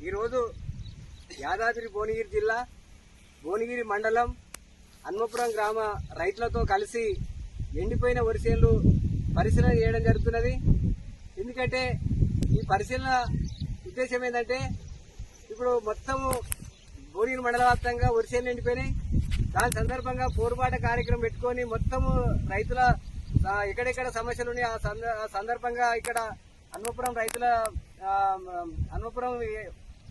ఈరోజు యాదాద్రి భువనగిరి జిల్లా భువనగిరి మండలం హన్మపురం గ్రామ రైతులతో కలిసి ఎండిపోయిన వరిసేన్లు పరిశీలన చేయడం జరుగుతున్నది. ఎందుకంటే ఈ పరిశీలన ఉద్దేశం ఏంటంటే ఇప్పుడు మొత్తము భువనగిరి మండల వ్యాప్తంగా వరిసేన్లు ఎండిపోయినాయి. దాని సందర్భంగా పోరుబాట కార్యక్రమం పెట్టుకొని మొత్తము రైతుల ఎక్కడెక్కడ సమస్యలు ఉన్నాయి ఆ సందర్భంగా ఇక్కడ హన్మపురం రైతుల హన్మపురం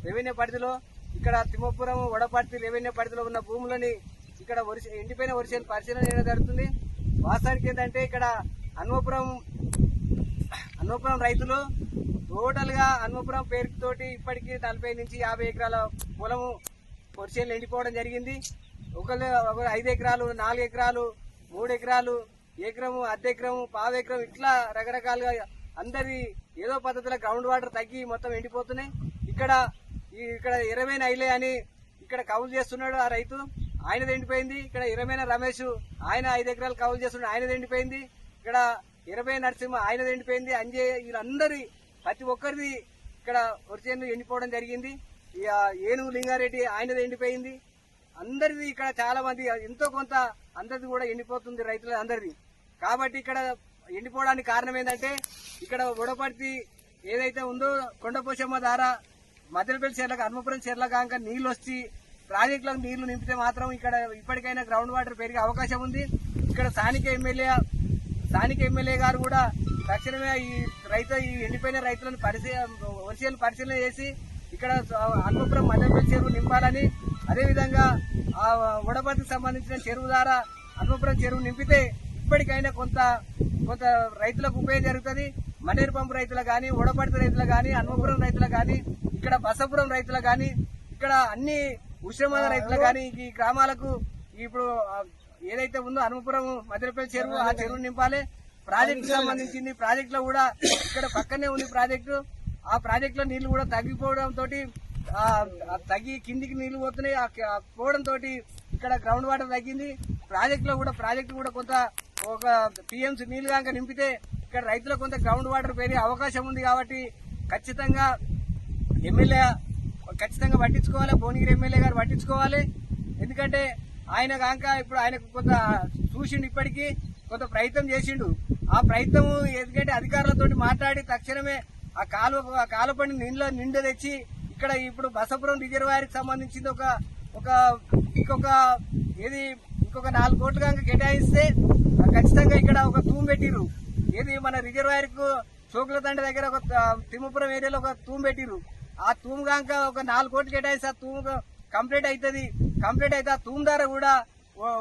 రెవెన్యూ పరిధిలో ఇక్కడ తిమ్మపురం వడపర్తి రెవెన్యూ పరిధిలో ఉన్న భూములని ఇక్కడ ఎండిపోయిన వరిసేను పరిశీలన చేయడం జరుగుతుంది. వాస్తవానికి ఏంటంటే ఇక్కడ హన్మపురం రైతులు టోటల్ గా హన్మపురం పేరుతోటి ఇప్పటికీ 40 నుంచి 50 ఎకరాల పొలము వరిసేను ఎండిపోవడం జరిగింది. ఒకరు 5 ఎకరాలు, 4 ఎకరాలు, 3 ఎకరాలు, ఎకరము, అర్ధ ఎకరము, పావు ఎకరం ఇట్లా రకరకాలుగా అందరి ఏదో పద్ధతిలో గ్రౌండ్ వాటర్ తగ్గి మొత్తం ఎండిపోతున్నాయి. ఇక్కడ 20 నైలే అని ఇక్కడ కౌలు చేస్తున్నాడు ఆ రైతు, ఆయనది ఎండిపోయింది. ఇక్కడ 20 రమేష్ ఆయన 5 ఎకరాలు కౌలు చేస్తున్నాడు, ఆయనది ఎండిపోయింది. ఇక్కడ 20 నరసింహ ఆయనది ఎండిపోయింది. అంజయ్ వీళ్ళందరి ప్రతి ఒక్కరిది ఇక్కడ వరిసేను ఎండిపోవడం జరిగింది. ఏనుగు లింగారెడ్డి ఆయనది ఎండిపోయింది. అందరిది ఇక్కడ చాలా మంది ఎంతో కొంత అందరిది కూడా ఎండిపోతుంది రైతుల అందరిది. కాబట్టి ఇక్కడ ఎండిపోవడానికి కారణం ఏంటంటే ఇక్కడ వడపర్తి ఏదైతే ఉందో కొండపోశమ్మ ద్వారా మద్దెలపల్లి చెర్లకు హన్మపురం చెర్ల కాక నీళ్లు వచ్చి ప్రాజెక్టులకు నీళ్లు నింపితే మాత్రం ఇక్కడ ఇప్పటికైనా గ్రౌండ్ వాటర్ పెరిగే అవకాశం ఉంది. ఇక్కడ స్థానిక ఎమ్మెల్యే గారు కూడా తక్షణమే ఈ ఎండిపోయిన రైతులను పరిశీలన చేసి ఇక్కడ హన్మపురం మద్దెలపల్లి చెరువు నింపాలని, అదేవిధంగా ఆ వడపర్తికి సంబంధించిన చెరువు ద్వారా హన్మపురం చెరువు నింపితే ఇప్పటికైనా కొంత రైతులకు ఉపయోగం జరుగుతుంది. మనేరు పంపు రైతులకు కానీ, వడపర్తి రైతులకు కానీ, హన్మపురం రైతులకు కానీ, ఇక్కడ బసపురం రైతులకు కానీ, ఇక్కడ అన్ని ఉష్ణమాన రైతులకు కానీ ఈ గ్రామాలకు ఇప్పుడు ఏదైతే ఉందో హన్మపురం మద్దెలపల్లి చెరువు ఆ చెరువు నింపాలి. ప్రాజెక్టు సంబంధించింది ప్రాజెక్ట్ లో కూడా ఇక్కడ పక్కనే ఉంది ప్రాజెక్టు. ఆ ప్రాజెక్ట్ లో నీళ్లు కూడా తగ్గిపోవడంతో తగ్గి కిందికి నీళ్లు పోతున్నాయి. పోవడంతో ఇక్కడ గ్రౌండ్ వాటర్ తగ్గింది. ప్రాజెక్టు కూడా కొంత ఒక టీఎంసీ నీళ్లు కనుక నింపితే ఇక్కడ రైతులకు కొంత గ్రౌండ్ వాటర్ పెరిగే అవకాశం ఉంది. కాబట్టి ఖచ్చితంగా పట్టించుకోవాలి, భువనగిరి ఎమ్మెల్యే గారు పట్టించుకోవాలి. ఎందుకంటే ఆయన కాక ఇప్పుడు ఆయనకు కొంత చూసిండు, ఇప్పటికీ కొంత ప్రయత్నం చేసిండు. ఆ ప్రయత్నం ఎందుకంటే అధికారులతో మాట్లాడి తక్షణమే ఆ కాలువపని నిండు తెచ్చి ఇక్కడ ఇప్పుడు బసపురం రిజర్వాయర్ కి సంబంధించింది ఇంకొక 4 కోట్లు కనుక కేటాయిస్తే ఖచ్చితంగా ఇక్కడ ఒక తూము పెట్టిరు. ఏది మన రిజర్వాయర్ కు చోకులతండ దగ్గర ఒక తిమ్మపురం ఏరియాలో ఒక తూము పెట్టిరు. ఆ తూము కనుక ఒక 4 కోట్లు కేటాయిస్తే ఆ తూము కంప్లీట్ అయితే ఆ తూము ద్వారా కూడా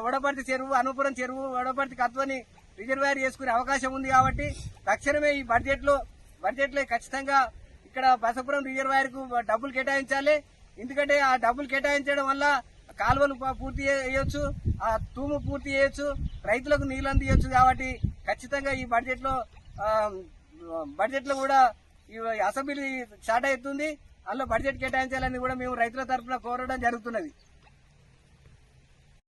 వడపర్తి చెరువు, హన్మపురం చెరువు, వడపర్తి కత్వని రిజర్వాయర్ చేసుకునే అవకాశం ఉంది. కాబట్టి తక్షణమే ఈ బడ్జెట్ లో ఖచ్చితంగా ఇక్కడ బసపురం రిజర్వాయర్ కు డబ్బులు కేటాయించాలి. ఎందుకంటే ఆ డబ్బులు కేటాయించడం వల్ల కాలువలు పూర్తి చేయొచ్చు, ఆ తూము పూర్తి చేయొచ్చు, రైతులకు నీళ్లు అందియొచ్చు. కాబట్టి ఖచ్చితంగా ఈ బడ్జెట్ లో కూడా ఈ అసెంబ్లీ స్టార్ట్ అవుతుంది, అందులో బడ్జెట్ కేటాయించాలని కూడా మేము రైతుల తరఫున కోరడం జరుగుతున్నది.